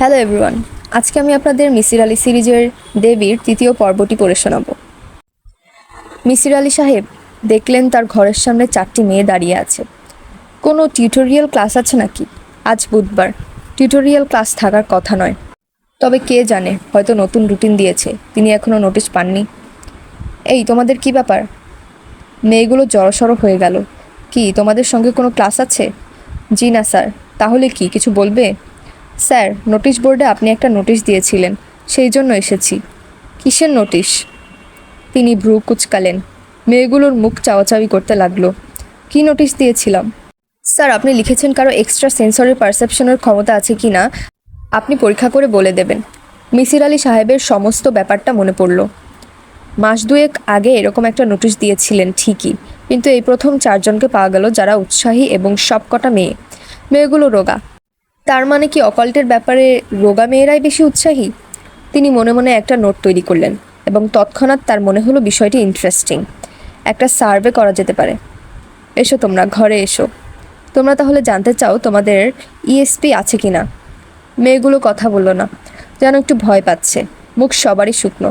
Hello everyone, আজকে আমি আপনাদের মিসির আলি সিরিজের দেবীর তৃতীয় পর্বটি পড়ে শোনাব। মিসির আলি সাহেব দেখলেন তার ঘরের সামনে 4টি মেয়ে দাঁড়িয়ে আছে। কোনো টিউটোরিয়াল ক্লাস আছে নাকি? আজ বুধবার, টিউটোরিয়াল ক্লাস থাকার কথা নয়। তবে কে জানে, হয়তো নতুন রুটিন দিয়েছে, তিনি এখনও নোটিশ পাননি। এই তোমাদের কি ব্যাপার? মেয়েগুলো জড়সড় হয়ে গেল। কি তোমাদের সঙ্গে কোনো ক্লাস আছে? জি না স্যার। তাহলে কি কিছু বলবে? স্যার, নোটিশ বোর্ডে আপনি একটা নোটিশ দিয়েছিলেন, সেই জন্য এসেছি। কিসের নোটিশ? তিনি ভ্রু কুঁচকালেন। মেয়েগুলোর মুখ চাওয়াচাওয়ি করতে লাগলো। কি নোটিশ দিয়েছিলাম? স্যার, আপনি লিখেছেন কারো এক্সট্রা সেন্সরি পারসেপশনের ক্ষমতা আছে কি না আপনি পরীক্ষা করে বলে দেবেন। মিসির আলি সাহেবের সমস্ত ব্যাপারটা মনে পড়ল। মাস দুয়েক আগে এরকম একটা নোটিশ দিয়েছিলেন ঠিকই, কিন্তু এই প্রথম 4জনকে পাওয়া গেল যারা উৎসাহী এবং সবকটা মেয়েগুলো রোগা। তার মানে কি অকাল্টের ব্যাপারে রোগা মেয়েরাই বেশি উৎসাহী? তিনি মনে মনে একটা নোট তৈরি করলেন এবং তৎক্ষণাৎ তার মনে হলো বিষয়টি ইন্টারেস্টিং। একটা সার্ভে করা যেতে পারে। এসো তোমরা, ঘরে এসো। তোমরা তাহলে জানতে চাও তোমাদের ইএসপি আছে কি না? মেয়েগুলো কথা বলল না, যেন একটু ভয় পাচ্ছে। মুখ সবারই শুকনো।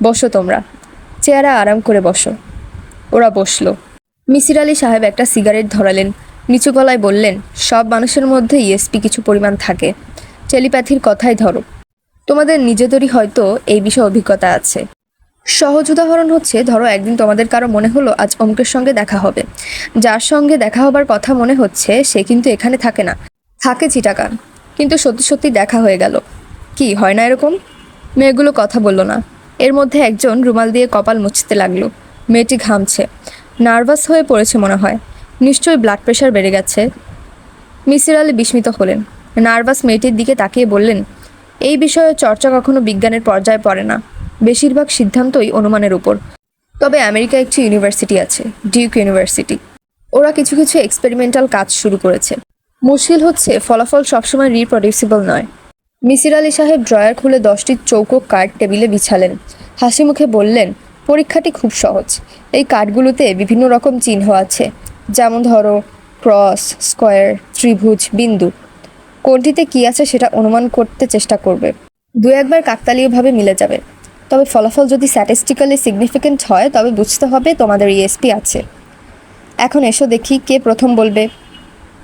বসো তোমরা, চেয়ারে আরাম করে বসো। ওরা বসলো। মিসির আলি সাহেব একটা সিগারেট ধরালেন, নিচু গলায় বললেন, সব মানুষের মধ্যে ইএসপি কিছু পরিমাণ থাকে। টেলিপ্যাথির কথাই ধরো। তোমাদের নিজেদেরই হয়তো এই বিষয়ে অভিজ্ঞতা আছে। সহজ উদাহরণ হচ্ছে, ধরো একদিন তোমাদের কারো মনে হলো আজ অমুকের সঙ্গে দেখা হবে। যার সঙ্গে দেখা হবার কথা মনে হচ্ছে সে কিন্তু এখানে থাকে না, থাকে চিটাগাং, কিন্তু সত্যি সত্যি দেখা হয়ে গেল। কি হয় না এরকম? মেয়েগুলো কথা বলল না। এর মধ্যে একজন রুমাল দিয়ে কপাল মুছতে লাগলো। মেয়েটি ঘামছে, নার্ভাস হয়ে পড়েছে মনে হয়। নিশ্চয়ই ব্লাড প্রেশার বেড়ে গেছে। মিসির আলি বিস্মিত হলেন। নার্ভাস মেয়েটির দিকে তাকিয়ে বললেন, এই বিষয়ে চর্চা কখনো বিজ্ঞানের পর্যায়ে পড়ে না। বেশিরভাগ সিদ্ধান্তই অনুমানের উপর। তবে আমেরিকায় একটি ইউনিভার্সিটি আছে, ডিউক ইউনিভার্সিটি। ওরা কিছু কিছু এক্সপেরিমেন্টাল কাজ শুরু করেছে। মুশকিল হচ্ছে ফলাফল সবসময় রিপ্রডিউসিবল নয়। মিসির আলি সাহেব ড্রয়ার খুলে 10টি চৌকো কার্ড টেবিলে বিছালেন। হাসি মুখে বললেন, পরীক্ষাটি খুব সহজ। এই কার্ডগুলোতে বিভিন্ন রকম চিহ্ন আছে, যেমন ধরো ক্রস, স্কোয়ার, ত্রিভুজ, বিন্দু। কোনটিতে কী আছে সেটা অনুমান করতে চেষ্টা করবে। দু একবার কাকতালীয়ভাবে মিলে যাবে। তবে ফলাফল যদি স্ট্যাটিস্টিক্যালি সিগনিফিক্যান্ট হয় তবে বুঝতে হবে তোমাদের ইএসপি আছে। এখন এসো দেখি কে প্রথম বলবে।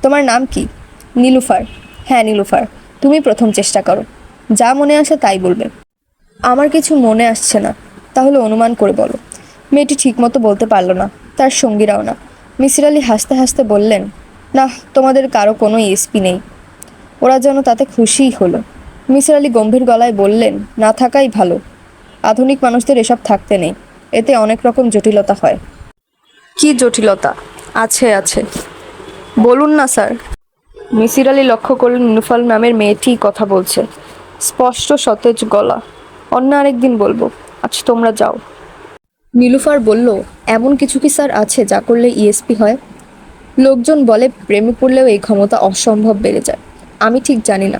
তোমার নাম কি? নীলুফার। হ্যাঁ নীলুফার, তুমি প্রথম চেষ্টা করো। যা মনে আসে তাই বলবে। আমার কিছু মনে আসছে না। তাহলে অনুমান করে বলো। মেয়েটি ঠিকমতো বলতে পারল না, তার সঙ্গীরাও না। মিসির আলি হাসতে হাসতে বললেন, না, তোমাদের কারো কোনো ইএসপি নেই। ওরা যেন তাতে খুশিই হলো। মিসির আলি গম্ভীর গলায় বললেন, না থাকাই ভালো। আধুনিক মানুষদের এসব থাকতে নেই, এতে অনেক রকম জটিলতা হয়। কি জটিলতা? আছে আছে, বলুন না স্যার। মিসির আলি লক্ষ্য করলেন নুফাল নামের মেয়েটি কথা বলছে। স্পষ্ট সতেজ গলা। অন্য আরেকদিন বলবো, আচ্ছা তোমরা যাও। নীলুফার বলল, এমন কিছু কি স্যার আছে যা করলে ইএসপি হয়? লোকজন বলে প্রেমে পড়লেও এই ক্ষমতা অসম্ভব বেড়ে যায়। আমি ঠিক জানি না।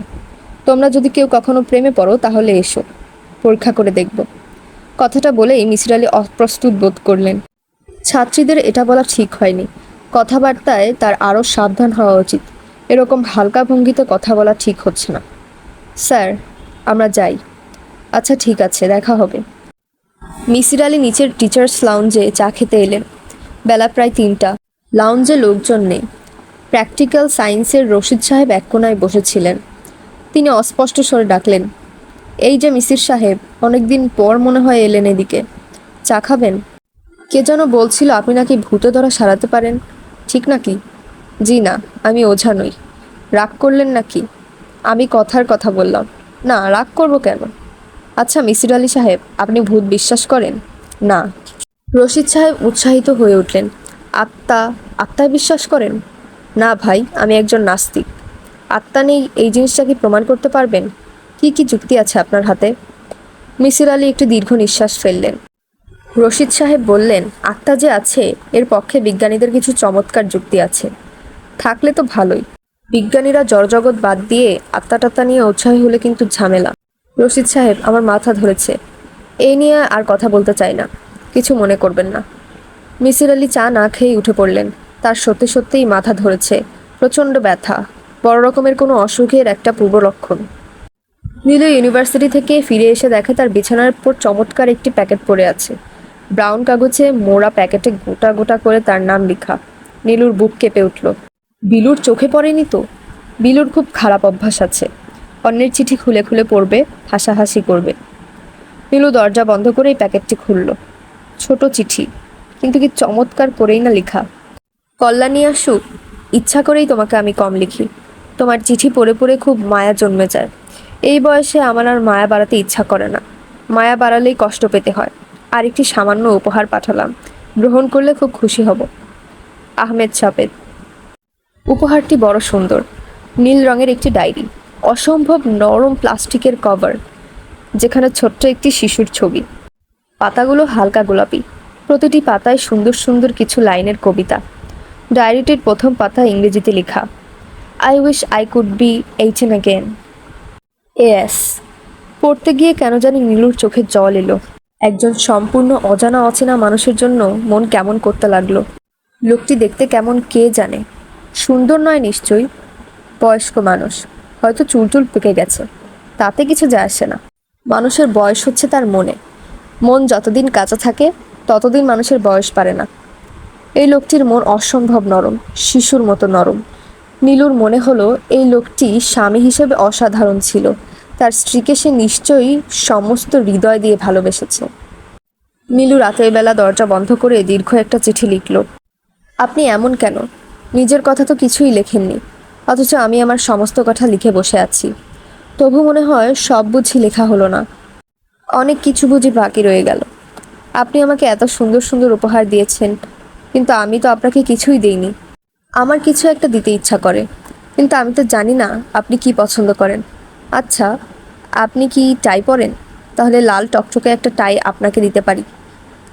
তোমরা যদি কেউ কখনো প্রেমে পড়ো তাহলে এসো, পরীক্ষা করে দেখব। কথাটা বলেই মিসির আলি অপ্রস্তুত বোধ করলেন। ছাত্রীদের এটা বলা ঠিক হয়নি। কথাবার্তায় তার আরও সাবধান হওয়া উচিত। এরকম হালকা ভঙ্গিতে কথা বলা ঠিক হচ্ছে না। স্যার, আমরা যাই। আচ্ছা ঠিক আছে, দেখা হবে। মিসির আলি নিচের টিচার্স লাউঞ্জে চা খেতে এলেন। বেলা প্রায় 3টা। লাউঞ্জে লোকজন নেই। প্র্যাকটিক্যাল সায়েন্সের রশিদ সাহেব এক কোনায় বসেছিলেন। তিনি অস্পষ্ট স্বরে ডাকলেন, এই যে মিসির সাহেব, অনেকদিন পর মনে হয় এলেন এদিকে। চা খাবেন? কে যেন বলছিল আপনি নাকি ভূতে ধরা সারাতে পারেন, ঠিক নাকি? জি না, আমি ওঝা নই। রাগ করলেন নাকি? আমি কথার কথা বললাম। না, রাগ করব কেন? আচ্ছা মিসির আলি সাহেব, আপনি ভূত বিশ্বাস করেন? না। রশিদ সাহেব উৎসাহিত হয়ে উঠলেন। আত্মায় বিশ্বাস করেন? না ভাই, আমি একজন নাস্তিক। আত্মা নেই এই জিনিসটা কি প্রমাণ করতে পারবেন? কি কি যুক্তি আছে আপনার হাতে? মিসির আলি একটি দীর্ঘ নিঃশ্বাস ফেললেন। রশিদ সাহেব বললেন, আত্মা যে আছে এর পক্ষে বিজ্ঞানীদের কিছু চমৎকার যুক্তি আছে। থাকলে তো ভালোই। বিজ্ঞানীরা জড়জগৎ বাদ দিয়ে আত্মা নিয়ে উৎসাহী হলে কিন্তু ঝামেলা। রশিদ সাহেব, আমার মাথা ধরেছে। এই নিয়ে আর কথা বলতে চাই না, কিছু মনে করবেন না। মিসির আলি চা না খেয়েই উঠে পড়লেন। তার সত্যি সত্যিই মাথা ধরেছে, প্রচণ্ড ব্যথা, বড় রকমের কোনো অসুখের একটা পূর্ব লক্ষণ। নীলু ইউনিভার্সিটি থেকে ফিরে এসে দেখে তার বিছানার উপর চমৎকার একটি প্যাকেট পড়ে আছে। ব্রাউন কাগজে মোড়া প্যাকেটে গোটা গোটা করে তার নাম লেখা। নীলুর বুক কেঁপে উঠল। বিলুর চোখে পড়েনি তো? বিলুর খুব খারাপ অভ্যাস আছে, অন্যের চিঠি খুলে খুলে পড়বে, হাসাহাসি করবে। নীলু দরজা বন্ধ করেই প্যাকেটটি খুলল। ছোট চিঠি, কিন্তু কি চমৎকার করেই না লেখা। কল্যাণী আসুক, ইচ্ছা করেই তোমাকে আমি কম লিখি। তোমার চিঠি পড়ে পড়ে খুব মায়া জন্মে যায়। এই বয়সে আমার আর মায়া বাড়াতে ইচ্ছা করে না, মায়া বাড়ালেই কষ্ট পেতে হয়। আর একটি সামান্য উপহার পাঠালাম, গ্রহণ করলে খুব খুশি হব। আহমেদ সাপেদ। উপহারটি বড় সুন্দর, নীল রঙের একটি ডায়েরি, অসম্ভব নরম প্লাস্টিকের কভার, যেখানে ছোট্ট একটি শিশুর ছবি। পাতাগুলো হালকা গোলাপি, প্রতিটি পাতায় সুন্দর সুন্দর কিছু লাইনের কবিতা। ডায়েরিটির প্রথম পাতা ইংরেজিতে লেখা, I wish I could be 18 again. S পড়তে গিয়ে কেন জানি নীলুর চোখে জল এলো। একজন সম্পূর্ণ অজানা অচেনা মানুষের জন্য মন কেমন করতে লাগলো। লোকটি দেখতে কেমন কে জানে। সুন্দর নয় নিশ্চয়ই, বয়স্ক মানুষ, হয়তো চুল টুল পেকে গেছে, তাতে কিছু যায় আসে না। মানুষের বয়স হচ্ছে তার মনে। মন যতদিন কাঁচা থাকে ততদিন মানুষের বয়স বাড়ে না। এই লোকটির মন অসম্ভব নরম, শিশুর মতো নরম। নীলুর মনে হলো এই লোকটি স্বামী হিসেবে অসাধারণ ছিল। তার স্ত্রীকে সে নিশ্চয়ই সমস্ত হৃদয় দিয়ে ভালোবেসেছে। নীলু রাতের বেলা দরজা বন্ধ করে দীর্ঘ একটা চিঠি লিখল। আপনি এমন কেন? নিজের কথা তো কিছুই লেখেননি, অথচ আমি আমার সমস্ত কথা লিখে বসে আছি। তবু মনে হয় সব বুঝি লেখা হলো না, অনেক কিছু বুঝি বাকি রয়ে গেল। আপনি আমাকে এত সুন্দর সুন্দর উপহার দিয়েছেন, কিন্তু আমি তো আপনাকে কিছুই দেইনি। আমার কিছু একটা দিতে ইচ্ছা করে, কিন্তু আমি তো জানি না আপনি কি পছন্দ করেন। আচ্ছা, আপনি কি টাই পরেন? তাহলে লাল টকটকে একটা টাই আপনাকে দিতে পারি।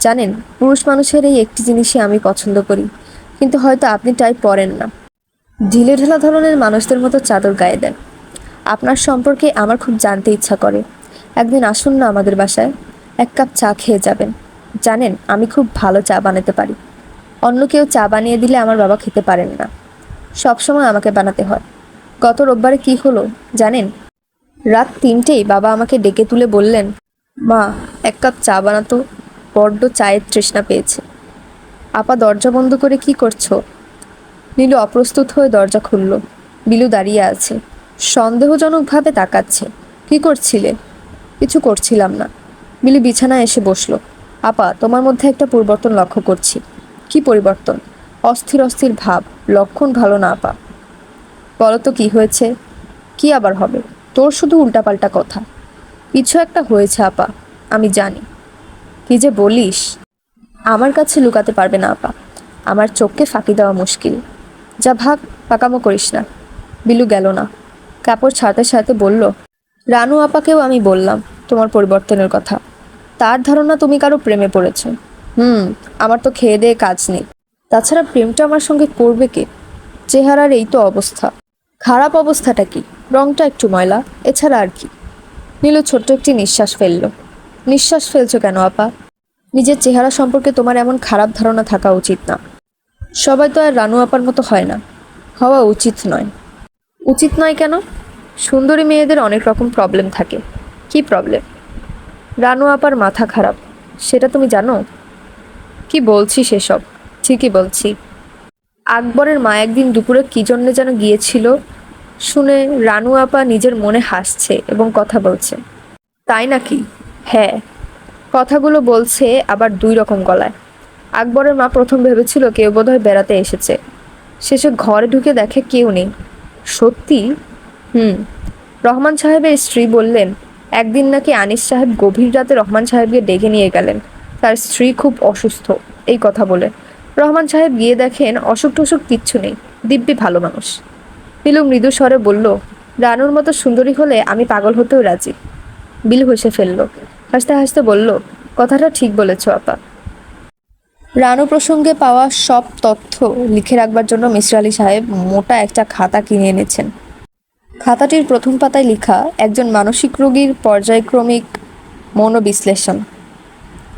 জানেন, পুরুষ মানুষের এই একটি জিনিসই আমি পছন্দ করি, কিন্তু হয়তো আপনি টাই পরেন না। ঢিলে ঢালা ধরনের মানুষদের মতো চাদর গায়ে দেন। আপনার সম্পর্কে আমার খুব জানতে ইচ্ছা করে। একদিন আসুন না আমাদের বাসায়, 1 কাপ চা খেয়ে যাবেন। জানেন, আমি খুব ভালো চা বানাতে পারি। অন্য কেউ চা বানিয়ে দিলে আমার বাবা খেতে পারেন না, সবসময় আমাকে বানাতে হয়। গত রোববারে কি হলো জানেন? রাত 3টেই বাবা আমাকে ডেকে তুলে বললেন, মা, 1 কাপ চা বানাতো, বড্ড চায়ের তৃষ্ণা পেয়েছে। আপা, দরজা বন্ধ করে কি করছো? নীলু অপ্রস্তুত হয়ে দরজা খুলল। বিলু দাঁড়িয়ে আছে, সন্দেহজনকভাবে তাকাচ্ছে। কি করছিলে? কিছু করছিলাম না। বিলু বিছানায় এসে বসলো। আপা, তোমার মধ্যে একটা পরিবর্তন লক্ষ্য করছি। কি পরিবর্তন? অস্থির অস্থির ভাব, লক্ষণ ভালো না আপা। বলো তো কি হয়েছে? কি আবার হবে? তোর শুধু উল্টাপাল্টা কথা। কিছু একটা হয়েছে আপা, আমি জানি। কি যে বলিস! আমার কাছে লুকাতে পারবে না আপা, আমার চোখকে ফাঁকি দেওয়া মুশকিল। যা ভাগ, পাকামো করিস না। বিলু গেল না, কাপড় ছাড়তে ছাড়তে বলল, রানু আপাকেও আমি বললাম তোমার পরিবর্তনের কথা। তার ধারণা তুমি কারো প্রেমে পড়েছ। আমার তো খেয়ে দেয়ে কাজ নেই। তাছাড়া প্রেমটা আমার সঙ্গে করবে কে? চেহারার এই তো অবস্থা। খারাপ অবস্থাটা কি? রংটা একটু ময়লা, এছাড়া আর কি? নীলু ছোট্ট একটি নিঃশ্বাস ফেলল। নিঃশ্বাস ফেলছো কেন আপা? নিজের চেহারা সম্পর্কে তোমার এমন খারাপ ধারণা থাকা উচিত না। সবাই তো আর রানু আপার মতো হয় না, হওয়া উচিত নয়। উচিত নয় কেন? সুন্দরী মেয়েদের অনেক রকম প্রবলেম থাকে। কি প্রবলেম? রানু আপার মাথা খারাপ, সেটা তুমি জানো? কি বলছি সেসব? ঠিকই বলছি। আকবরের মা একদিন দুপুরে কি জন্যে যেন গিয়েছিল, শুনে রানু আপা নিজের মনে হাসছে এবং কথা বলছে। তাই নাকি? হ্যাঁ, কথাগুলো বলছে আবার 2 রকম গলায়। আকবরের মা প্রথম ভেবেছিল কেউ বোধহয় বেড়াতে এসেছে। শেষে ঘরে ঢুকে দেখে কেউ নেই। সত্যি? রহমান সাহেবের স্ত্রী বললেন, একদিন নাকি আনিস সাহেব গভীর রাতে রহমান সাহেবকে ডেকে নিয়ে গেলেন তার স্ত্রী খুব অসুস্থ এই কথা বলে। রহমান সাহেব গিয়ে দেখেন অসুখ টসুখ কিচ্ছু নেই, দিব্যি ভালো মানুষ। নীলু মৃদু স্বরে বলল, রানুর মতো সুন্দরী হলে আমি পাগল হতেও রাজি। বিলু হেসে ফেলল, হাসতে হাসতে বলল, কথাটা ঠিক বলেছ আপা। রানু প্রসঙ্গে পাওয়া সব তথ্য লিখে রাখবার জন্য মিসির আলি সাহেব মোটা একটা খাতা কিনে এনেছেন। খাতাটির প্রথম পাতায় লেখা একজন মানসিক রোগীর পর্যায়ক্রমিক মনোবিশ্লেষণ।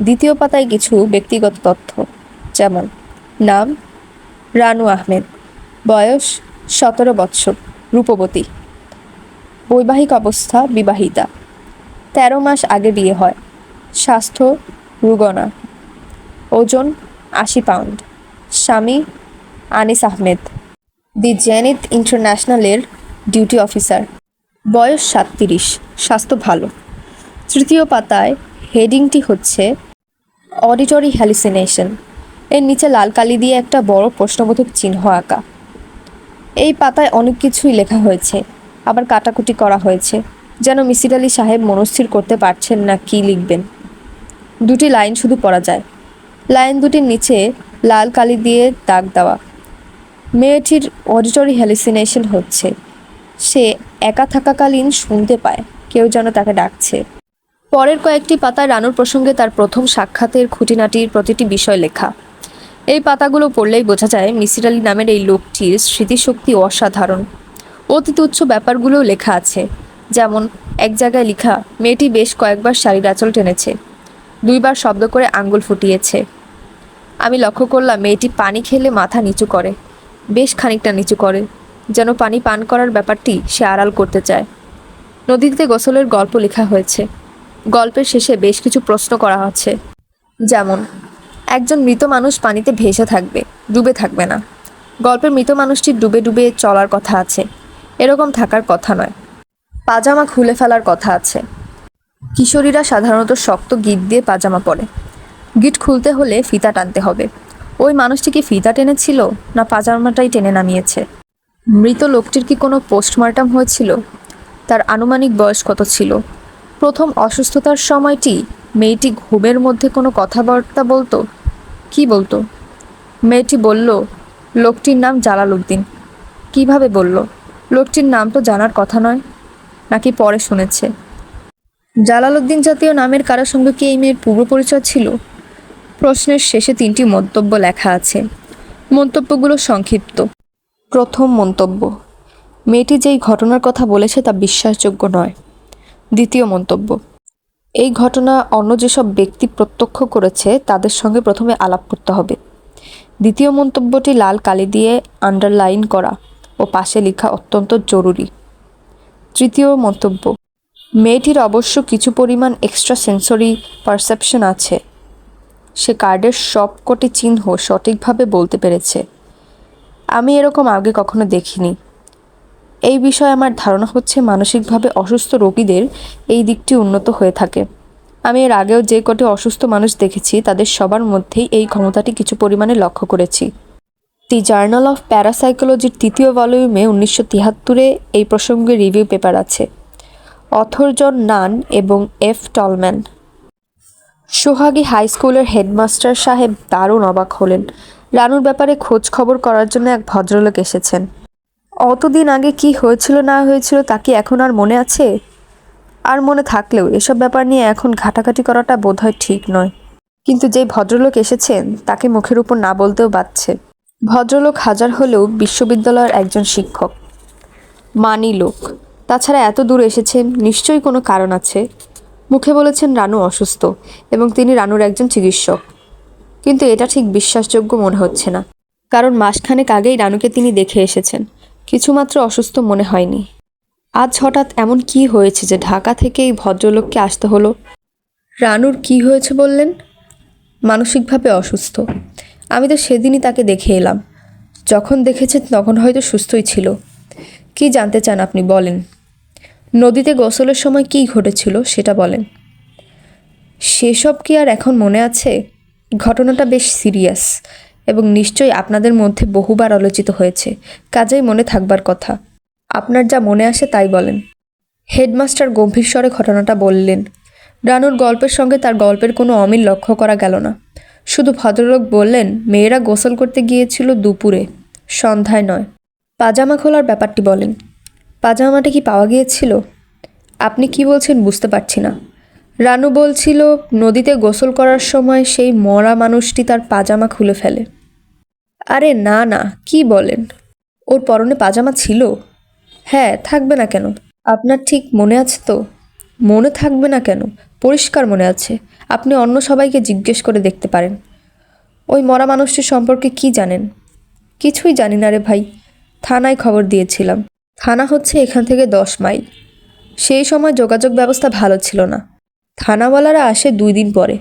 দ্বিতীয় পাতায় কিছু ব্যক্তিগত তথ্য, যেমন নাম রানু আহমেদ, বয়স 17 বৎসর, রূপবতী। বৈবাহিক অবস্থা বিবাহিতা, 13 মাস আগে বিয়ে হয়, স্বাস্থ্য রুগনা, ওজন 80 পাউন্ড, স্বামী আনিস আহমেদ, দি জেনিথ ইন্টারন্যাশনালের ডিউটি অফিসার, বয়স 37, স্বাস্থ্য ভালো। তৃতীয় পাতায় হেডিংটি হচ্ছে অডিটরি হ্যালুসিনেশন, এর নিচে লাল কালি দিয়ে একটা বড় প্রশ্নবোধক চিহ্ন আঁকা। এই পাতায় অনেক কিছুই লেখা হয়েছে, আবার কাটাকুটি করা হয়েছে, যেন মিসির আলি সাহেব মনস্থির করতে পারছেন না কি লিখবেন। দুটি লাইন শুধু পড়া যায়। লাইন দুটির নিচে লাল কালি দিয়ে দাগ দেওয়া। মেয়েটির অডিটরি হ্যালুসিনেশন হচ্ছে, সে একা থাকাকালীন শুনতে পায় কেউ যেন তাকে ডাকছে। পরের কয়েকটি পাতায় রানুর প্রসঙ্গে তার প্রথম সাক্ষাতের খুঁটিনাটির প্রতিটি বিষয় লেখা। এই পাতাগুলো পড়লেই বোঝা যায় মিসির আলি নামের এই লোকটির স্মৃতিশক্তি অসাধারণ। অতি তুচ্ছ ব্যাপারগুলোও লেখা আছে, যেমন এক জায়গায় লেখা, মেয়েটি বেশ কয়েকবার শাড়ির আঁচল টেনেছে, 2 বার শব্দ করে আঙ্গুল ফুটিয়েছে। আমি লক্ষ্য করলাম মেয়েটি পানি খেলে মাথা নিচু করে, বেশ খানিকটা নিচু করে, যেন পানি পান করার ব্যাপারটি সে আড়াল করতে চায়। নদীতে গোসলের গল্প লেখা হয়েছে। গল্পের শেষে বেশ কিছু প্রশ্ন করা হচ্ছে, যেমন একজন মৃত মানুষ পানিতে ভেসে থাকবে, ডুবে থাকবে না। গল্পের মৃত মানুষটির ডুবে ডুবে চলার কথা আছে, এরকম থাকার কথা নয়। পাজামা খুলে ফেলার কথা আছে। কিশোরীরা সাধারণত শক্ত গিট দিয়ে পাজামা পরে, গিট খুলতে হলে ফিতা টানতে হবে। ওই মানুষটি কি ফিতা টেনেছিল না পাজামাটাই টেনে নামিয়েছে? মৃত লোকটির কি কোনো পোস্টমর্টম হয়েছিল? তার আনুমানিক বয়স কত ছিল? প্রথম অসুস্থতার সময়টি মেয়েটি ঘুমের মধ্যে কোনো কথাবার্তা বলতো? কি বলতো? মেয়েটি বলল লোকটির নাম জালাল উদ্দিন। কিভাবে বলল? লোকটির নাম তো জানার কথা নয়, নাকি পরে শুনেছে? জালাল উদ্দিন জাতীয় নামের কারোর সঙ্গে কি এই মেয়ের পূর্ব পরিচয় ছিল? প্রশ্নের শেষে 3টি মন্তব্য লেখা আছে। মন্তব্যগুলো সংক্ষিপ্ত। প্রথম মন্তব্য, মেয়েটি যেই ঘটনার কথা বলেছে তা বিশ্বাসযোগ্য নয়। দ্বিতীয় মন্তব্য, এই ঘটনা অন্য যেসব ব্যক্তি প্রত্যক্ষ করেছে তাদের সঙ্গে প্রথমে আলাপ করতে হবে। দ্বিতীয় মন্তব্যটি লাল কালি দিয়ে আন্ডারলাইন করা ও পাশে লেখা অত্যন্ত জরুরি। তৃতীয় মন্তব্য, মেয়েটির অবশ্য কিছু পরিমাণ এক্সট্রা সেন্সরি পারসেপশন আছে। সে কার্ডের সবকটি চিহ্ন সঠিকভাবে বলতে পেরেছে। আমি এরকম আগে কখনো দেখিনি। এই বিষয়ে আমার ধারণা হচ্ছে মানসিকভাবে অসুস্থ রোগীদের এই দিকটি উন্নত হয়ে থাকে। আমি এর আগেও যে কটি অসুস্থ মানুষ দেখেছি তাদের সবার মধ্যেই এই ক্ষমতাটি কিছু পরিমাণে লক্ষ্য করেছি। দি জার্নাল অফ প্যারাসাইকোলজির 3য় ভলিউমে 1973-এ এই প্রসঙ্গে রিভিউ পেপার আছে। অথর জন নান এবং এফ টলম্যান। সোহাগী হাই স্কুলের হেডমাস্টার সাহেব দারুণ অবাক হলেন। রানুর ব্যাপারে খোঁজ খবর করার জন্য এক ভদ্রলোক এসেছেন। অতদিন আগে কি হয়েছিল না হয়েছিল তা কি এখন আর মনে আছে? আর মনে থাকলেও এসব ব্যাপার নিয়ে এখন ঘাটাঘাটি করাটা বোধহয় ঠিক নয়। কিন্তু যে ভদ্রলোক এসেছেন তাকে মুখের উপর না বলতেও বাধছে। ভদ্রলোক হাজার হলেও বিশ্ববিদ্যালয়ের একজন শিক্ষক, মানি লোক। তাছাড়া এত দূর এসেছেন, নিশ্চয়ই কোনো কারণ আছে। মুখে বলেছেন রানু অসুস্থ এবং তিনি রানুর একজন চিকিৎসক, কিন্তু এটা ঠিক বিশ্বাসযোগ্য মনে হচ্ছে না, কারণ মাসখানেক আগেই রানুকে তিনি দেখে এসেছেন। কিছুমাত্র অসুস্থ মনে হয়নি। আজ হঠাৎ এমন কি হয়েছে যে ঢাকা থেকে এই ভদ্রলোককে আসতে হলো? রানুর কি হয়েছে বললেন? মানসিকভাবে অসুস্থ। আমি তো সেদিনই তাকে দেখে এলাম। যখন দেখেছেন তখন হয়তো সুস্থই ছিল। কি জানতে চান আপনি বলেন? নদীতে গোসলের সময় কী ঘটেছিল সেটা বলেন। সেসব কি আর এখন মনে আছে? ঘটনাটা বেশ সিরিয়াস এবং নিশ্চয়ই আপনাদের মধ্যে বহুবার আলোচিত হয়েছে, কাজেই মনে থাকবার কথা। আপনার যা মনে আসে তাই বলেন। হেডমাস্টার গম্ভীর স্বরে ঘটনাটা বললেন। রানুর গল্পের সঙ্গে তার গল্পের কোনো অমিল লক্ষ্য করা গেল না। শুধু ভদ্রলোক বললেন, মেয়েরা গোসল করতে গিয়েছিল দুপুরে, সন্ধ্যায় নয়। পাজামা খোলার ব্যাপারটি বলেন। পাজামাটা কি পাওয়া গিয়েছিল? আপনি কি বলছেন বুঝতে পারছি না। রানু বলছিল নদীতে গোসল করার সময় সেই মরা মানুষটি তার পাজামা খুলে ফেলে। আরে না না, কি বলেন? ওর পরনে পাজামা ছিল? হ্যাঁ, থাকবে না কেন? আপনার ঠিক মনে আছে তো? মনে থাকবে না কেন? পরিষ্কার মনে আছে। আপনি অন্য সবাইকে জিজ্ঞেস করে দেখতে পারেন। ওই মরা মানুষটির সম্পর্কে কি জানেন? কিছুই জানি না রে ভাই। থানায় খবর দিয়েছিলাম। থানা হচ্ছে এখান থেকে 10 মাইল। সেই সময় যোগাযোগ ব্যবস্থা ভালো ছিল না। থানাওয়ালারা আসে 2 দিন পরে।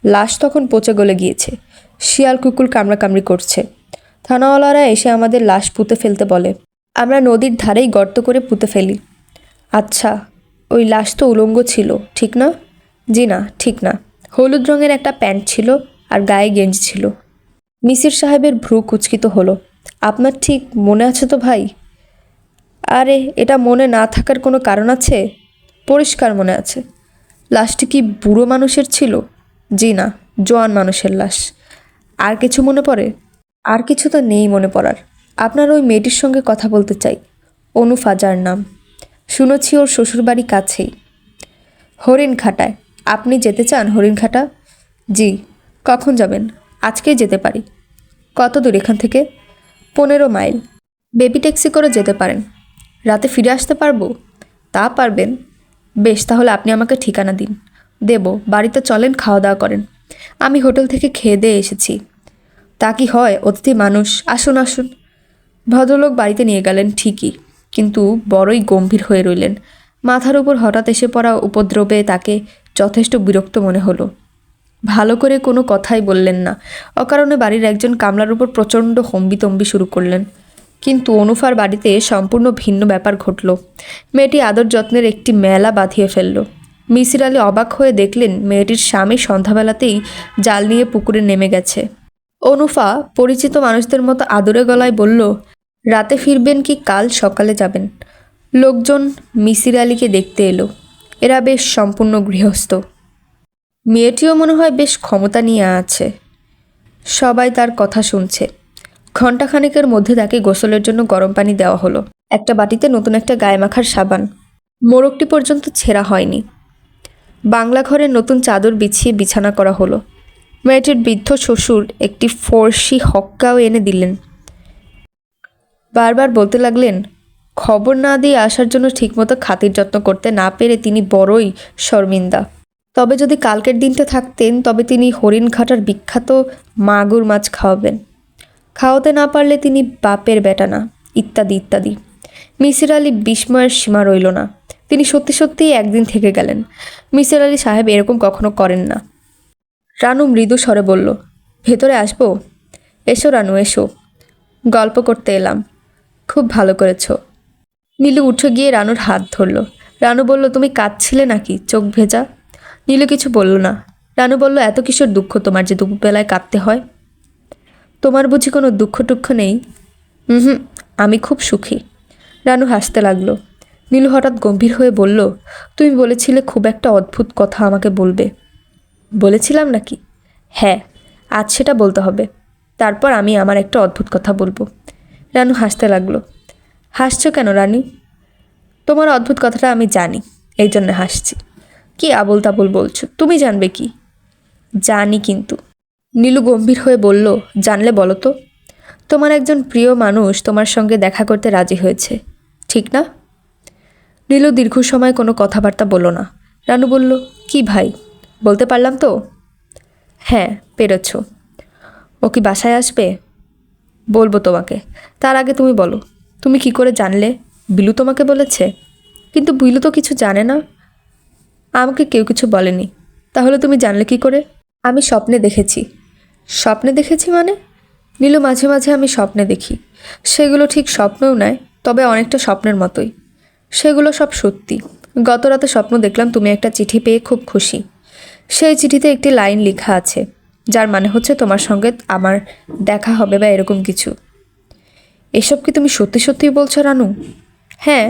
লাশ তখন পচে গলে গিয়েছে, শিয়াল কুকুর কামড়াকামড়ি করছে। থানাওয়ালারা এসে আমাদের লাশ পুঁতে ফেলতে বলে। আমরা নদীর ধারেই গর্ত করে পুঁতে ফেলি। আচ্ছা, ওই লাশ তো উলঙ্গ ছিল, ঠিক না? জি না, ঠিক না। হলুদ রঙের একটা প্যান্ট ছিল আর গায়ে গেঞ্জি ছিল। মিসির সাহেবের ভ্রু কুচকিত হলো। আপনার ঠিক মনে আছে তো ভাই? আরে, এটা মনে না থাকার কোনো কারণ আছে? পরিষ্কার মনে আছে। লাশটি কি বুড়ো মানুষের ছিল? জি না, জোয়ান মানুষের লাশ। আর কিছু মনে পড়ে? আর কিছু তো নেই মনে পড়ার। আপনার ওই মেয়েটির সঙ্গে কথা বলতে চাই। অনু ফাজার নাম। শুনেছি ওর শ্বশুরবাড়ি কাছেই, হরিণঘাটায়। আপনি যেতে চান হরিণঘাটা? জি। কখন যাবেন? আজকেই যেতে পারি। কত দূর এখান থেকে? 15 মাইল। বেবি ট্যাক্সি করে যেতে পারেন। রাতে ফিরে আসতে পারবো? তা পারবেন। বেশ, তাহলে আপনি আমাকে ঠিকানা দিন। দেব। বাড়িতে চলেন, খাওয়া দাওয়া করেন। আমি হোটেল থেকে খেয়ে দিয়ে এসেছি। তা কি হয়, অতিথি মানুষ। আসুন আসুন। ভদ্রলোক বাড়িতে নিয়ে গেলেন ঠিকই, কিন্তু বড়ই গম্ভীর হয়ে রইলেন। মাথার উপর হঠাৎ এসে পড়া উপদ্রবে তাকে যথেষ্ট বিরক্ত মনে হলো। ভালো করে কোনো কথাই বললেন না। অকারণে বাড়ির একজন কামলার উপর প্রচণ্ড হম্বিতম্বি শুরু করলেন। কিন্তু অনুফার বাড়িতে সম্পূর্ণ ভিন্ন ব্যাপার ঘটল। মেয়েটি আদর যত্নের একটি মেলা বাঁধিয়ে ফেলল। মিসির আলি অবাক হয়ে দেখলেন মেয়েটির স্বামী সন্ধ্যাবেলাতেই জাল নিয়ে পুকুরে নেমে গেছে। অনুফা পরিচিত মানুষদের মতো আদরে গলায় বলল, রাতে ফিরবেন কি কাল সকালে যাবেন? লোকজন মিসির আলিকে দেখতে এলো। এরা বেশ সম্পূর্ণ গৃহস্থ। মেয়েটিও মনে হয় বেশ ক্ষমতা নিয়ে আছে। সবাই তার কথা শুনছে। ঘণ্টাখানেকের মধ্যে তাকে গোসলের জন্য গরম পানি দেওয়া হলো। একটা বাটিতে নতুন একটা গায়ে মাখার সাবান। মোড়কটি পর্যন্ত ছেঁড়া হয়নি। বাংলা ঘরের নতুন চাদর বিছিয়ে বিছানা করা হলো। মেয়েটির বৃদ্ধ শ্বশুর একটি ফর্সি হক্কাও এনে দিলেন। বারবার বলতে লাগলেন, খবর না দিয়ে আসার জন্য ঠিকমতো খাতির যত্ন করতে না পেরে তিনি বড়ই শর্মিন্দা। তবে যদি কালকের দিনটা থাকতেন তবে তিনি হরিণঘাটার বিখ্যাত মাগুর মাছ খাওয়াবেন। খাওয়াতে না পারলে তিনি বাপের বেটা না, ইত্যাদি ইত্যাদি। মিসির আলি বিস্ময়ের সীমা রইল না। তিনি সত্যি সত্যিই একদিন থেকে গেলেন। মিসির আলি সাহেব এরকম কখনো করেন না। রানু মৃদু স্বরে বলল, ভেতরে আসবো? এসো রানু, এসো। গল্প করতে এলাম। খুব ভালো করেছ। নীলু উঠে গিয়ে রানুর হাত ধরল। রানু বলল, তুমি কাঁদছিলে নাকি, চোখ ভেজা? নীলু কিছু বলল না। রানু বলল, এত কিসের দুঃখ তোমার যে দুপুরবেলায় কাঁদতে হয়? তোমার বুঝি কোনো দুঃখ টুক্ষ নেই? হুম, আমি খুব সুখী। রানু হাসতে লাগলো। নীলু হঠাৎ গম্ভীর হয়ে বলল, তুমি বলেছিলে খুব একটা অদ্ভুত কথা আমাকে বলবে। বলেছিলাম নাকি? হ্যাঁ, আজ সেটা বলতে হবে। তারপর আমি আমার একটা অদ্ভুত কথা বলবো। রানু হাসতে লাগলো। হাসছো কেন রানী? তোমার অদ্ভুত কথাটা আমি জানি, এই জন্য হাসছি। কি আবোল তাবোল বলছো, তুমি জানবে কি? জানি কিন্তু। নীলু গম্ভীর হয়ে বলল, জানলে বলো তো। তোমার একজন প্রিয় মানুষ তোমার সঙ্গে দেখা করতে রাজি হয়েছে, ঠিক না? নীলু দীর্ঘ সময় কোনো কথাবার্তা বলল না। রানু বলল, কি ভাই, বলতে পারলাম তো? হ্যাঁ, পেরেছ। ও কি বাসায় আসবে? বলবো তোমাকে। তার আগে তুমি বলো, তুমি কি করে জানলে? বিলু তোমাকে বলেছে? কিন্তু বিলু তো কিছু জানে না। আমাকে কেউ কিছু বলেনি। তাহলে তুমি জানলে কি করে? আমি স্বপ্নে দেখেছি। স্বপ্নে দেখেছি মানে? নীলু, মাঝে মাঝে আমি স্বপ্নে দেখি। সেগুলো ঠিক স্বপ্নও নয়, তবে অনেকটা স্বপ্নের মতোই। সেগুলো সব সত্যি। গত রাতে স্বপ্ন দেখলাম তুমি একটা চিঠি পেয়ে খুব খুশি। সেই চিঠিতে একটি লাইন লেখা আছে, যার মানে হচ্ছে তোমার সঙ্গে আমার দেখা হবে বা এরকম কিছু। এসব কি তুমি সত্যি সত্যিই বলছো রানু? হ্যাঁ।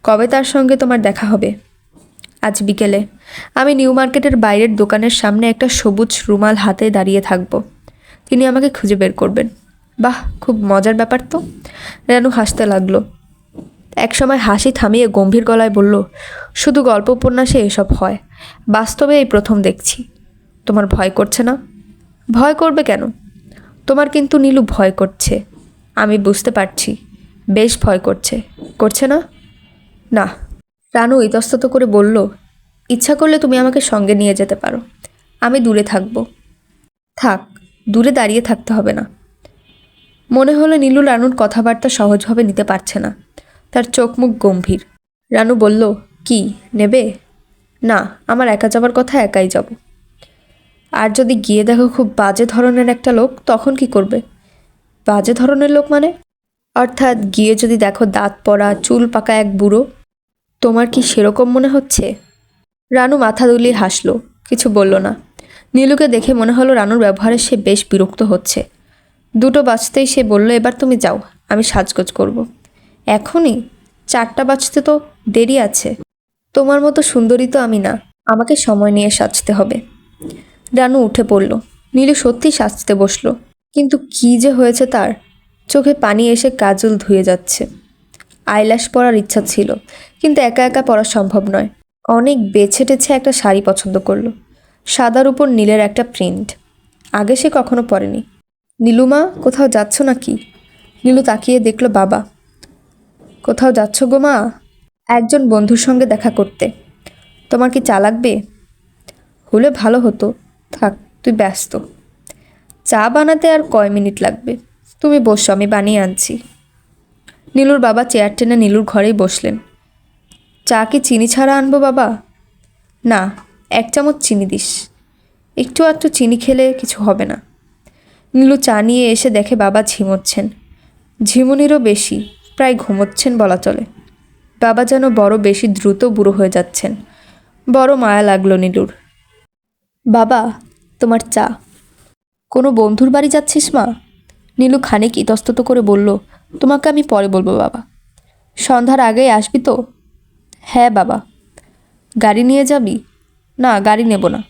কবে তার সঙ্গে তোমার দেখা হবে? আজ বিকেলে। আমি নিউ মার্কেটের বাইরের দোকানের সামনে একটা সবুজ রুমাল হাতে দাঁড়িয়ে থাকব। তিনি আমাকে খুঁজে বের করবেন। বাহ, খুব মজার ব্যাপার তো। রানু হাসতে লাগলো। একসময় হাসি থামিয়ে গম্ভীর গলায় বলল, শুধু গল্প উপন্যাসে এসব হয়, বাস্তবে এই প্রথম দেখছি। তোমার ভয় করছে না? ভয় করবে কেন? তোমার কিন্তু নীলু ভয় করছে। আমি বুঝতে পারছি, বেশ ভয় করছে। করছে না? না। রানু ইতস্তত করে বলল, ইচ্ছা করলে তুমি আমাকে সঙ্গে নিয়ে যেতে পারো। আমি দূরে থাকব। থাক, দূরে দাঁড়িয়ে থাকতে হবে না। মনে হলো নীলু রানুর কথাবার্তা সহজভাবে নিতে পারছে না। তার চোখ মুখ গম্ভীর। রানু বলল, কি নেবে? না, আমার একা যাবার কথা, একাই যাব। আর যদি গিয়ে দেখো খুব বাজে ধরনের একটা লোক, তখন কি করবে? বাজে ধরনের লোক মানে? অর্থাৎ গিয়ে যদি দেখো দাঁত পড়া চুল পাকা এক বুড়ো, তোমার কি সেরকম মনে হচ্ছে? রানু মাথা দুলিয়ে হাসল, কিছু বলল না। নীলুকে দেখে মনে হলো রানুর ব্যবহারে সে বেশ বিরক্ত হচ্ছে। দুটো বাজতেই সে বলল, এবার তুমি যাও, আমি সাজগোজ করব। এখনই? 4টা বাজতে তো দেরি আছে। তোমার মতো সুন্দরী তো আমি না, আমাকে সময় নিয়ে সাজতে হবে। রানু উঠে পড়ল। নীলু সত্যি সাজতে বসলো, কিন্তু কি যে হয়েছে তার, চোখে পানি এসে কাজল ধুয়ে যাচ্ছে। আইল্যাশ পরার ইচ্ছা ছিল, কিন্তু একা একা পরা সম্ভব নয়। অনেক বেছে টেছে একটা শাড়ি পছন্দ করলো, সাদার উপর নীলের একটা প্রিন্ট। আগে সে কখনো পরেনি। নীলুমা, কোথাও যাচ্ছ নাকি? নীলু তাকিয়ে দেখল বাবা। কোথাও যাচ্ছ গো মা? একজন বন্ধুর সঙ্গে দেখা করতে। তোমার কি চা লাগবে? হলে ভালো হতো। থাক, তুই ব্যস্ত। চা বানাতে আর কয় মিনিট লাগবে? তুমি বসো, আমি বানিয়ে আনছি। নীলুর বাবা চেয়ার টেনে নীলুর ঘরেই বসলেন। চা কি চিনি ছাড়া আনবো বাবা? না, 1 চামচ চিনি দিস। একটু আধটু চিনি খেলে কিছু হবে না। নীলু চা নিয়ে এসে দেখে বাবা ঝিমোচ্ছেন। ঝিমুনিরও বেশি, প্রায় ঘুমোচ্ছেন বলা চলে। বাবা যেন বড় বেশি দ্রুত বুড়ো হয়ে যাচ্ছেন। বড় মায়া লাগলো নীলুর। বাবা, তোমার চা। কোনো বন্ধুর বাড়ি যাচ্ছিস মা? নীলু খানিক ইতস্তত করে বলল, তোমাকে আমি পরে বলবো বাবা। সন্ধ্যার আগেই আসবি তো? হ্যাঁ বাবা। গাড়ি নিয়ে যাবি? না, গাড়ি নেব না।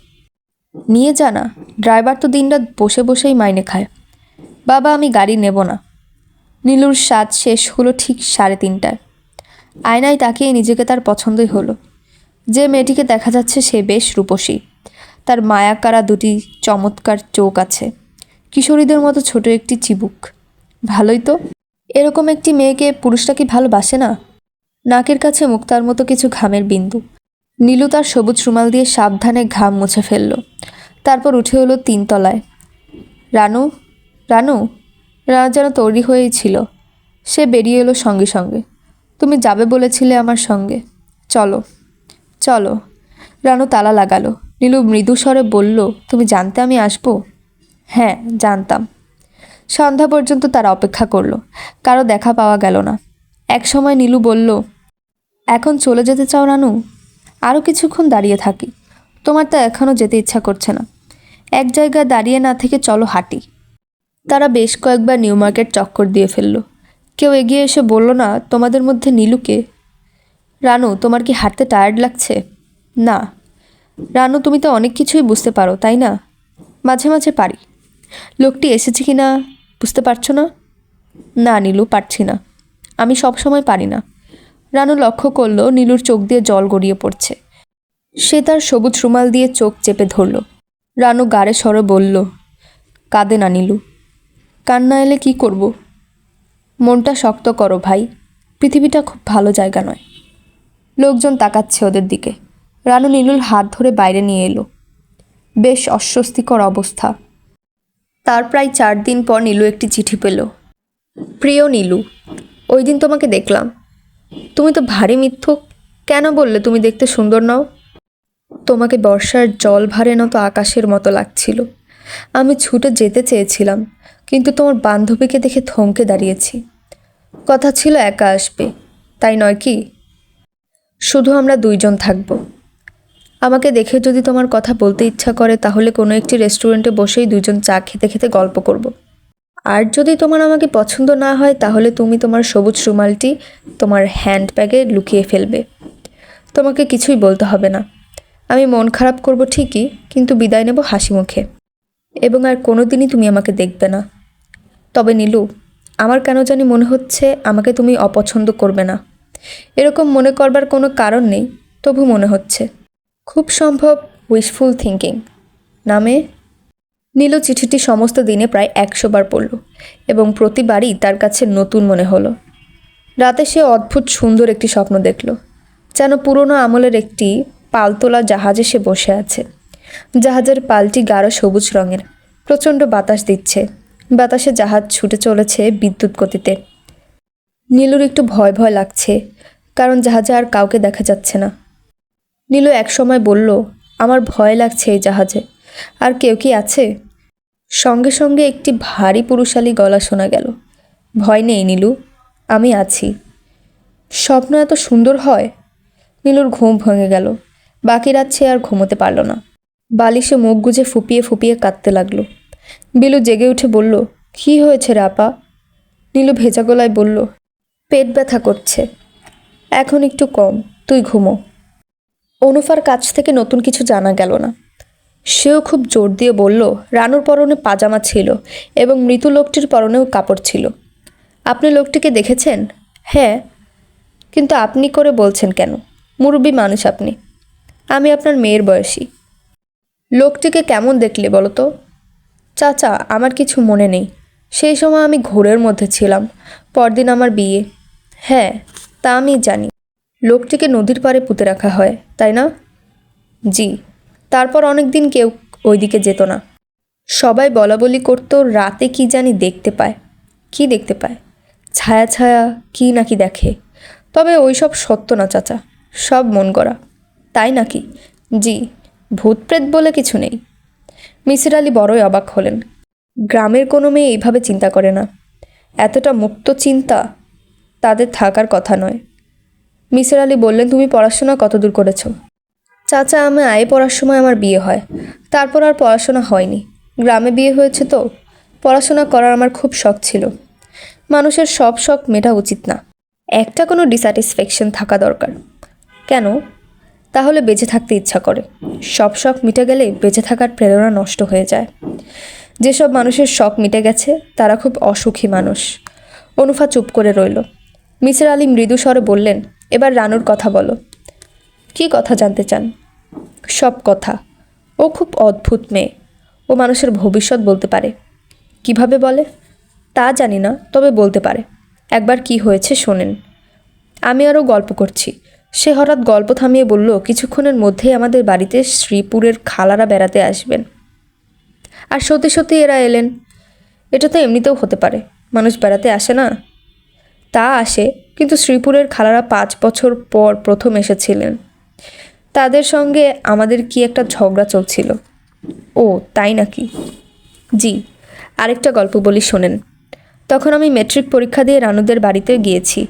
নিয়ে যা না, ড্রাইভার তো দিনরাত বসে বসেই মাইনে খায়। বাবা, আমি গাড়ি নেব না। নীলুর সাজ শেষ হলো ঠিক 3:30টায়। আয়নায় তাকিয়ে নিজেকে তার পছন্দই হলো। যে মেয়েটিকে দেখা যাচ্ছে সে বেশ রূপসী। তার মায়াকারা দুটি চমৎকার চোখ আছে, কিশোরীদের মতো ছোট একটি চিবুক। ভালোই তো। এরকম একটি মেয়েকে পুরুষটা কি ভালোবাসে না? নাকের কাছে মুক্তার মতো কিছু ঘামের বিন্দু। নীলু তার সবুজ রুমাল দিয়ে সাবধানে ঘাম মুছে ফেলল। তারপর উঠে এলো 3 তলায়। রানু, রানু। রানু যেন তৈরি হয়েই ছিল। সে বেরিয়ে এলো সঙ্গে সঙ্গে। তুমি যাবে বলেছিলে আমার সঙ্গে, চলো চলো। রানু তালা লাগালো। নীলু মৃদু স্বরে বলল, তুমি জানতে আমি আসবো? হ্যাঁ, জানতাম। সন্ধ্যা পর্যন্ত তারা অপেক্ষা করলো, কারো দেখা পাওয়া গেল না। এক সময় নীলু বলল, এখন চলে যেতে চাও রানু? আরও কিছুক্ষণ দাঁড়িয়ে থাকি। তোমার তো এখনও যেতে ইচ্ছা করছে না। এক জায়গায় দাঁড়িয়ে না থেকে চলো হাঁটি। তারা বেশ কয়েকবার নিউ মার্কেট চক্কর দিয়ে ফেলল। কেউ এগিয়ে এসে বলল না, তোমাদের মধ্যে নীলুকে? রানু, তোমার কি হাঁটতে টায়ার্ড লাগছে? না। রানু, তুমি তো অনেক কিছুই বুঝতে পারো, তাই না? মাঝে মাঝে পারি। লোকটি এসেছে কি না বুঝতে পারছো না? না নীলু, পারছি না। আমি সব সময় পারি না। রানু লক্ষ্য করল নীলুর চোখ দিয়ে জল গড়িয়ে পড়ছে। সে তার সবুজ রুমাল দিয়ে চোখ চেপে ধরল। রানু গাড়ে স্বরে বলল, কাঁদে না নীলু। কান্না এলে কি করব? মনটা শক্ত করো ভাই, পৃথিবীটা খুব ভালো জায়গা নয়। লোকজন তাকাচ্ছে ওদের দিকে। রানু নীলুর হাত ধরে বাইরে নিয়ে এলো। বেশ অস্বস্তিকর অবস্থা। তার প্রায় 4 দিন পর নীলু একটি চিঠি পেল। প্রিয় নীলু, ওই দিন তোমাকে দেখলাম। তুমি তো ভারী মিথ্যুক। কেন বললে তুমি দেখতে সুন্দর নও? তোমাকে বর্ষার জল ভারে নত আকাশের মতো লাগছিল। আমি ছুটে যেতে চেয়েছিলাম, কিন্তু তোমার বান্ধবীকে দেখে থমকে দাঁড়িয়েছি। কথা ছিল একা আসবে, তাই নয় কি? শুধু আমরা 2 জন থাকব। আমাকে দেখে যদি তোমার কথা বলতে ইচ্ছা করে, তাহলে কোনো একটি রেস্টুরেন্টে বসেই 2 জন চা খেতে খেতে গল্প করব। আর যদি তোমার আমাকে পছন্দ না হয়, তাহলে তুমি তোমার সবুজ রুমালটি তোমার হ্যান্ডব্যাগে লুকিয়ে ফেলবে। তোমাকে কিছুই বলতে হবে না। আমি মন খারাপ করব ঠিকই, কিন্তু বিদায় নেব হাসি মুখে। এবং আর কোনো দিনই তুমি আমাকে দেখবে না। তবে নীলু, আমার কেন জানি মনে হচ্ছে আমাকে তুমি অপছন্দ করবে না। এরকম মনে করবার কোনো কারণ নেই, তবু মনে হচ্ছে। খুব সম্ভব উইশফুল থিঙ্কিং। নামে নীলু চিঠিটি সমস্ত দিনে প্রায় 100 বার পড়ল, এবং প্রতিবারই তার কাছে নতুন মনে হলো। রাতে সে অদ্ভুত সুন্দর একটি স্বপ্ন দেখল, যেন পুরনো আমলের একটি পালতোলা জাহাজে সে বসে আছে। জাহাজের পালটি গাঢ় সবুজ রঙের। প্রচণ্ড বাতাস দিচ্ছে। বাতাসে জাহাজ ছুটে চলেছে বিদ্যুৎ গতিতে। নীলুর একটু ভয় ভয় লাগছে, কারণ জাহাজে আর কাউকে দেখা যাচ্ছে না। নীলু একসময় বলল, আমার ভয় লাগছে এই জাহাজে। আর কেউ কি আছে? সঙ্গে সঙ্গে একটি ভারী পুরুষালী গলা শোনা গেল, ভয় নেই নীলু, আমি আছি। স্বপ্ন এত সুন্দর হয়। নীলুর ঘুম ভেঙে গেল। বাকি রাত সে আর ঘুমোতে পারল না। বালিশে মুখ গুজে ফুপিয়ে ফুপিয়ে কাঁদতে লাগলো। বিলু জেগে উঠে বলল, কি হয়েছে রে আপা? নীলু ভেজা গলায় বলল, পেট ব্যথা করছে, এখন একটু কম, তুই ঘুমো। অনুফার কাছ থেকে নতুন কিছু জানা গেল না। সেও খুব জোর দিয়ে বলল, রানুর পরনে পাজামা ছিল এবং মৃত লোকটির পরনেও কাপড় ছিল। আপনি লোকটিকে দেখেছেন? হ্যাঁ। কিন্তু আপনি করে বলছেন কেন? মুরব্বী মানুষ আপনি। আমি আপনার মেয়ের বয়সী। লোকটিকে কেমন দেখলে বলো তো? চাচা, আমার কিছু মনে নেই। সেই সময় আমি ঘোরের মধ্যে ছিলাম। পরদিন আমার বিয়ে। হ্যাঁ, তা আমি জানি। লোকটিকে নদীর পাড়ে পুঁতে রাখা হয়, তাই না? জি। তারপর অনেক দিন কেউ ওইদিকে যেত না। সবাই বলাবলি করতো রাতে কি জানি দেখতে পায়। কি দেখতে পায়? ছায়া ছায়া কি নাকি দেখে। তবে ওইসব সত্য না চাচা, সব মন গড়া। তাই নাকি? জি, ভূতপ্রেত বলে কিছু নেই। মিসির আলি বড়ই অবাক হলেন। গ্রামের কোনো মেয়ে এইভাবে চিন্তা করে না। এতটা মুক্ত চিন্তা তাদের থাকার কথা নয়। মিসির আলি বললেন, তুমি পড়াশোনা কতদূর করেছো? চাচা, আমি আয়ে পড়ার সময় আমার বিয়ে হয়। তারপর আর পড়াশোনা হয়নি। গ্রামে বিয়ে হয়েছে তো। পড়াশোনা করার আমার খুব শখ ছিল। মানুষের সব শখ মেটা উচিত না, একটা কোনো ডিস্যাটিসফ্যাকশন থাকা দরকার। কেন? তাহলে বেঁচে থাকতে ইচ্ছা করে। সব শখ মিটে গেলে বেঁচে থাকার প্রেরণা নষ্ট হয়ে যায়। যেসব মানুষের শখ মিটে গেছে তারা খুব অসুখী মানুষ। অনুফা চুপ করে রইল। মিসির আলি মৃদু স্বরে বললেন, এবার রানুর কথা বলো। কি কথা জানতে চান? সব কথা। ও খুব অদ্ভুত মেয়ে। ও মানুষের ভবিষ্যৎ বলতে পারে। কিভাবে বলে তা জানি না, তবে বলতে পারে। একবার কি হয়েছে শোনেন। আমি আরও গল্প করছি। সে হঠাৎ গল্প থামিয়ে বলল, কিছুক্ষণের মধ্যেই আমাদের বাড়িতে শ্রীপুরের খালারা বেড়াতে আসবেন। আর সত্যি সত্যি এরা এলেন। এটা তো এমনিতেও হতে পারে, মানুষ বেড়াতে আসে না। তা আসে, কিন্তু শ্রীপুরের খালারা 5 বছর পর প্রথম এসেছিলেন। তাদের সঙ্গে আমাদের কি একটা ঝগড়া চলছিল। ও তাই নাকি? জি। আরেকটা গল্প বলি শোনেন। তখন আমি ম্যাট্রিক পরীক্ষা দিয়ে রানুদের বাড়িতে গিয়েছি।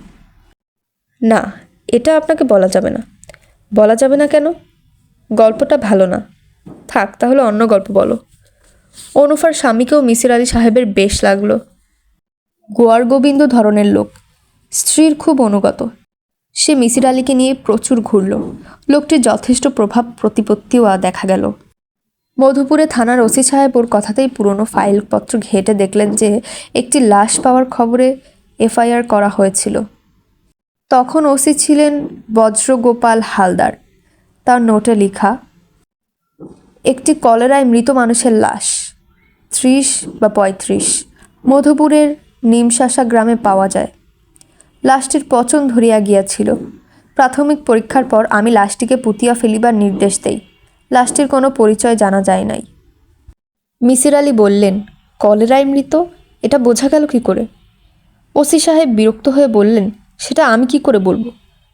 না, এটা আপনাকে বলা যাবে না। বলা যাবে না কেন? গল্পটা ভালো না। থাক, তাহলে অন্য গল্প বলো। অনুফার স্বামীকেও মিসির আলি সাহেবের বেশ লাগলো। গোয়ার গোবিন্দ ধরনের লোক, স্ত্রীর খুব অনুগত। সে মিসির আলিকে নিয়ে প্রচুর ঘুরল। লোকটির যথেষ্ট প্রভাব প্রতিপত্তিও দেখা গেল। মধুপুরে থানার ওসি সাহেব ওর কথাতেই পুরনো ফাইলপত্র ঘেঁটে দেখলেন যে একটি লাশ পাওয়ার খবরে এফআইআর করা হয়েছিল। তখন ওসি ছিলেন বজ্রগোপাল হালদার। তার নোটে লেখা, একটি কলেরায় মৃত মানুষের লাশ, 30 বা 35, মধুপুরের নিমশাসা গ্রামে পাওয়া যায়। লাশটির পচন ধরিয়া গিয়াছিল। প্রাথমিক পরীক্ষার পর আমি লাশটিকে পুঁতিয়া ফেলিবার নির্দেশ দেই। লাশটির কোনো পরিচয় জানা যায় নাই। মিসির আলি বললেন, কলেরায় মৃত, এটা বোঝা গেল কি করে? ওসি সাহেব বিরক্ত হয়ে বললেন, সেটা আমি কি করে বলবো?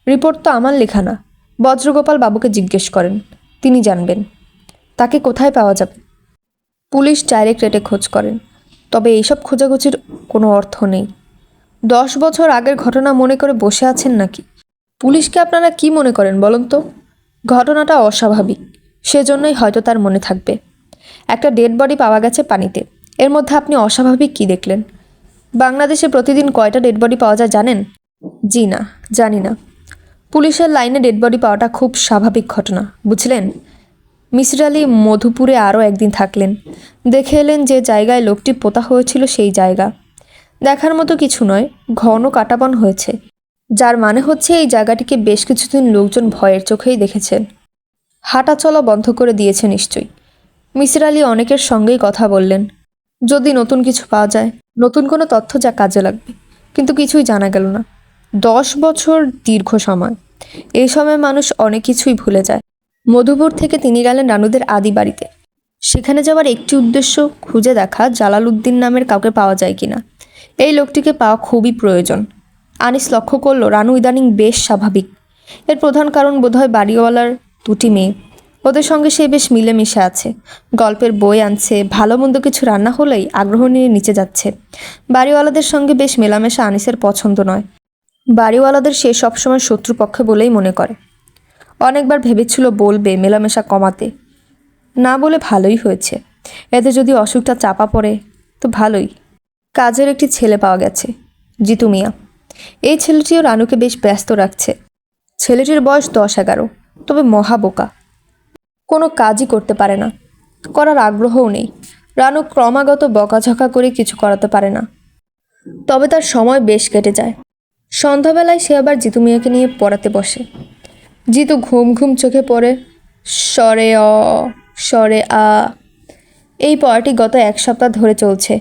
রিপোর্ট তো আমার লেখা না। বজ্রগোপাল বাবুকে জিজ্ঞেস করেন, তিনি জানবেন। তাকে কোথায় পাওয়া যাবে? পুলিশ ডাইরেক্ট রেটে খোঁজ করেন। তবে এইসব খোঁজাখুঁজির কোনো অর্থ নেই। 10 বছর আগের ঘটনা মনে করে বসে আছেন নাকি? পুলিশকে আপনারা কি মনে করেন বলুন তো? ঘটনাটা অস্বাভাবিক, সেজন্যই হয়তো তার মনে থাকবে। একটা ডেড বডি পাওয়া গেছে পানিতে, এর মধ্যে আপনি অস্বাভাবিক কি দেখলেন? বাংলাদেশে প্রতিদিন কয়টা ডেড বডি পাওয়া যায় জানেন? জি না, জানি না। পুলিশের লাইনে ডেড বডি পাওয়াটা খুব স্বাভাবিক ঘটনা, বুঝলেন? মিসির আলি মধুপুরে আরও একদিন থাকলেন। দেখে এলেন যে জায়গায় লোকটি পোতা হয়েছিল সেই জায়গা দেখার মতো কিছু নয়, ঘন কাটাবন হয়েছে। যার মানে হচ্ছে এই জায়গাটিকে বেশ কিছুদিন লোকজন ভয়ের চোখেই দেখেছেন। হাঁটা চলা বন্ধ করে দিয়েছে নিশ্চয়ই। মিসির আলি অনেকের সঙ্গেই কথা বললেন, যদি নতুন কিছু পাওয়া যায়, নতুন কোনো তথ্য যা কাজে লাগবে। কিন্তু কিছুই জানা গেল না। 10 বছর দীর্ঘ সময়। এই সময় মানুষ অনেক কিছুই ভুলে যায়। মধুপুর থেকে তিনি গেলেন রানুদের আদি বাড়িতে। সেখানে যাওয়ার একটি উদ্দেশ্য, খুঁজে দেখা জালাল উদ্দিন নামের কাউকে পাওয়া যায় কিনা। এই লোকটিকে পাওয়া খুবই প্রয়োজন। আনিস লক্ষ্য করল রানু ইদানিং বেশ স্বাভাবিক। এর প্রধান কারণ বোধহয় বাড়িওয়ালার দুটি মেয়ে, ওদের সঙ্গে সে বেশ মিলেমিশে আছে। গল্পের বই আনছে, ভালো মন্দ কিছু রান্না হলেই আগ্রহ নিয়ে নিচে যাচ্ছে। বাড়িওয়ালাদের সঙ্গে বেশ মেলামেশা আনিসের পছন্দ নয়। বাড়িওয়ালাদের সে সবসময় শত্রুপক্ষে বলেই মনে করে। অনেকবার ভেবেছিল বলবে মেলামেশা কমাতে, না বলে ভালোই হয়েছে। এতে যদি অসুখটা চাপা পড়ে তো ভালোই। কাজের একটি ছেলে পাওয়া গেছে, জিতু মিয়া। এই ছেলেটিও রানুকে বেশ ব্যস্ত রাখছে। ছেলেটির বয়স 10-11, তবে মহাবোকা। কোনো কাজই করতে পারে না, করার আগ্রহও নেই। রানু ক্রমাগত বকাঝকা করে কিছু করাতে পারে না, তবে তার সময় বেশ কেটে যায়। সন্ধ্যাবেলায় সে আবার জিতু মিয়াকে নিয়ে পড়াতে বসে। জিতু ঘুম ঘুম চোখে পড়ে স্বরে অ, স্বরে আ। এই পড়াটি গত 1 সপ্তাহ ধরে চলছে।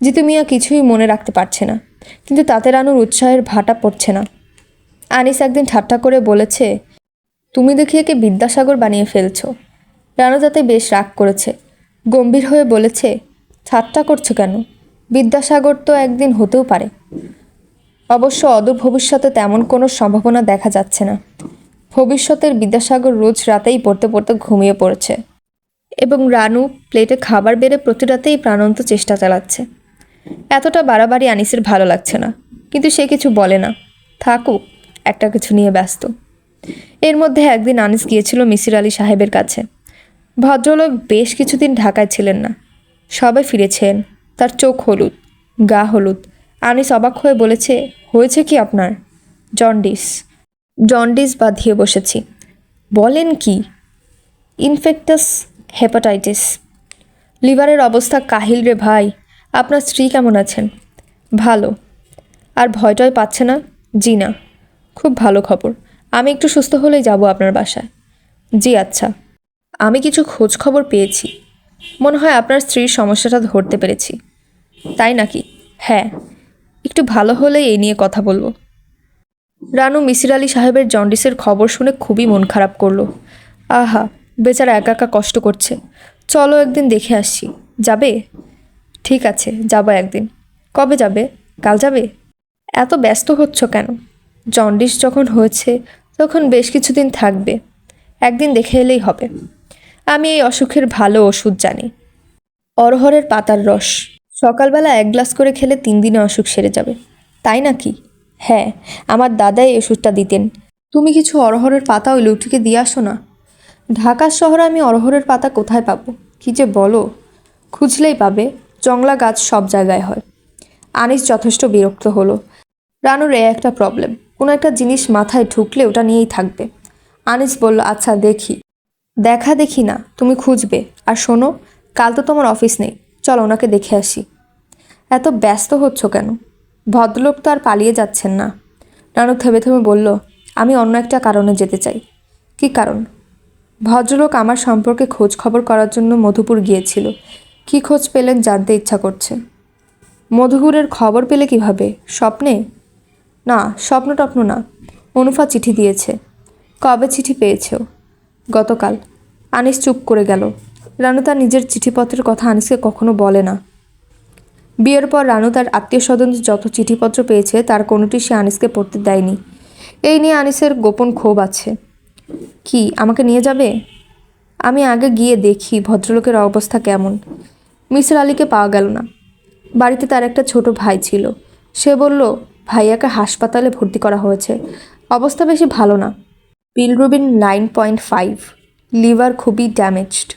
জিতু মিয়া কিছুই মনে রাখতে পারছে না, কিন্তু তাতে রানুর উৎসাহের ভাটা পড়ছে না। আনিস একদিন ঠাট্টা করে বলেছে, তুমি দেখি একে বিদ্যাসাগর বানিয়ে ফেলছো। রানু তাতে বেশ রাগ করেছে, গম্ভীর হয়ে বলেছে, ঠাট্টা করছো কেন? বিদ্যাসাগর তো একদিন হতেও পারে। অবশ্য অদূর ভবিষ্যতে তেমন কোনো সম্ভাবনা দেখা যাচ্ছে না। ভবিষ্যতের বিদ্যাসাগর রোজ রাতেই পড়তে পড়তে ঘুমিয়ে পড়েছে, এবং রানু প্লেটে খাবার বেড়ে প্রতি রাতেই প্রাণান্ত চেষ্টা চালাচ্ছে। এতটা বাড়াবাড়ি আনিসের ভালো লাগছে না, কিন্তু সে কিছু বলে না, থাকুক, একটা কিছু নিয়ে ব্যস্ত। এর মধ্যে একদিন আনিস গিয়েছিল মিসির আলি সাহেবের কাছে। ভদ্রলোক বেশ কিছুদিন ঢাকায় ছিলেন না, সবে ফিরেছেন। তার চোখ হলুদ, গা হলুদ। আনিস অবাক হয়ে বলেছে, হয়েছে কি আপনার? জন্ডিস। জন্ডিস বাঁধিয়ে বসেছি। বলেন কি? ইনফেক্টাস হেপাটাইটিস। লিভারের অবস্থা কাহিল রে ভাই। আপনার স্ত্রী কেমন আছেন? ভালো। আর ভয়টয় পাচ্ছে না? জি না। খুব ভালো খবর। আমি একটু সুস্থ হলেই যাব আপনার বাসায়। জি আচ্ছা। আমি কিছু খোঁজ খবর পেয়েছি। মনে হয় আপনার স্ত্রীর সমস্যাটা ধরতে পেরেছি। তাই নাকি? হ্যাঁ, একটু ভালো হলেই এই নিয়ে কথা বলবো। রানু মিসির আলি সাহেবের জন্ডিসের খবর শুনে খুবই মন খারাপ করলো। আহা, বেচারা একা একা কষ্ট করছে। চলো একদিন দেখে আসি। যাবে? ঠিক আছে, যাবো একদিন। কবে যাবে? কাল যাবে? এত ব্যস্ত হচ্ছ কেন? জন্ডিস যখন হয়েছে তখন বেশ কিছুদিন থাকবে, একদিন দেখে এলেই হবে। আমি এই অসুখের ভালো ওষুধ জানি, অরহরের পাতার রস। সকালবেলা 1 গ্লাস করে খেলে 3 দিনে অসুখ সেরে যাবে। তাই নাকি? হ্যাঁ, আমার দাদাই এই ওষুধটা দিতেন। তুমি কিছু অরহরের পাতা ওই লুটিকে দিয়ে আসো না। ঢাকা শহরে আমি অরহরের পাতা কোথায় পাবো? কী যে বলো, খুঁজলেই পাবে, জংলা গাছ সব জায়গায় হয়। আনিস যথেষ্ট বিরক্ত হলো। রানুর একটা প্রবলেম, কোনো একটা জিনিস মাথায় ঢুকলে ওটা নিয়েই থাকবে। আনিস বলল, আচ্ছা দেখি। দেখা দেখি না, তুমি খুঁজবে। আর শোনো, কাল তো তোমার অফিস নেই, চলো ওনাকে দেখে আসি। এত ব্যস্ত হচ্ছ কেন? ভদ্রলোক তো আর পালিয়ে যাচ্ছেন না। রানু থেমে থেমে বলল, আমি অন্য একটা কারণে যেতে চাই। কী কারণ? ভদ্রলোক আমার সম্পর্কে খোঁজ খবর করার জন্য মধুপুর গিয়েছিল। কী খোঁজ পেলেন জানতে ইচ্ছা করছে। মধুপুরের খবর পেলে কিভাবে? স্বপ্নে? না, স্বপ্ন টপ্ন না। অনুফা চিঠি দিয়েছে। কবে চিঠি পেয়েছেও? গতকাল। আনিস চুপ করে গেল। রানু তার নিজের চিঠিপত্রের কথা আনিসকে কখনো বলে না। বিয়ের পর রানু তার আত্মীয় স্বজন যত চিঠিপত্র পেয়েছে তার কোনোটি সে আনিসকে পড়তে দেয়নি। এই নিয়ে আনিসের গোপন ক্ষোভ আছে। কি, আমাকে নিয়ে যাবে? আমি আগে গিয়ে দেখি ভদ্রলোকের অবস্থা কেমন। মিসির আলিকে পাওয়া গেল না। বাড়িতে তার একটা ছোট ভাই ছিল। সে বলল, ভাইয়াকে হাসপাতালে ভর্তি করা হয়েছে, অবস্থা বেশি ভালো না। বিলরুবিন 9.5, লিভার খুবই ড্যামেজড।